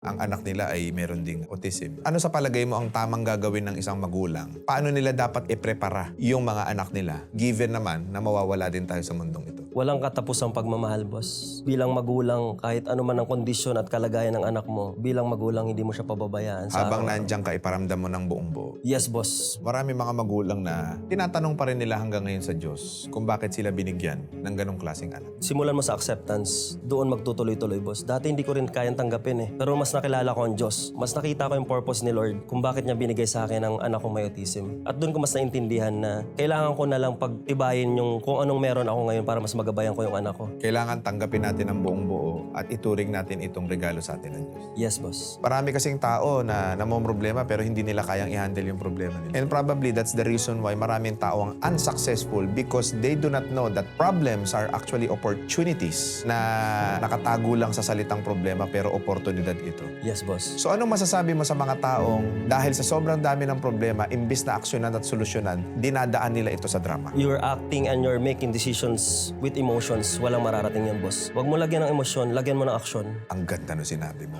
ang anak nila ay meron ding autism. Ano sa palagay mo ang tamang gagawin ng isang magulang? Paano nila dapat iprepara yung mga anak nila given naman na mawawala din tayo sa mundong ito? Walang katapusang pagmamahal, boss. Bilang magulang, kahit ano man ang kondisyon at kalagayan ng anak mo, bilang magulang, hindi mo siya pababayaan. Habang nandiyan ka, iparamdam mo ng buong buo. Yes, boss. Marami mga magulang na tinatanong pa rin nila hanggang ngayon sa Diyos kung bakit sila binigyan ng ganong klaseng anak. Simulan mo sa acceptance, doon magtutuloy-tuloy, boss. Dati hindi ko rin kayang tanggapin eh. Pero mas nakilala ko ang Diyos. Mas nakita ko yung purpose ni Lord kung bakit niya binigay sa akin ang anak kong may autism. At doon ko mas naintindihan na kailangan ko na lang pagtibayin yung kung anong meron ako ngayon para mas magabayan ko yung anak ko. Kailangan tanggapin natin ang buong buo at ituring natin itong regalo sa atin ng Diyos. Yes, boss. Marami kasing tao na namomroblema pero hindi nila kayang i-handle yung problema nila. And probably that's the reason why maraming tao ang unsuccessful because they do not know that problems are actually opportunities na nakatago lang sa salitang problema pero oportunidad ito. Yes, boss. So anong masasabi mo sa mga taong dahil sa sobrang dami ng problema, imbis na aksyonan at solusyonan, dinadaan nila ito sa drama? You're acting and you're making decisions with emotions. Walang mararating yan, boss. Huwag mo lagyan ng emosyon, lagyan mo ng aksyon. Ang ganda no sinabi mo.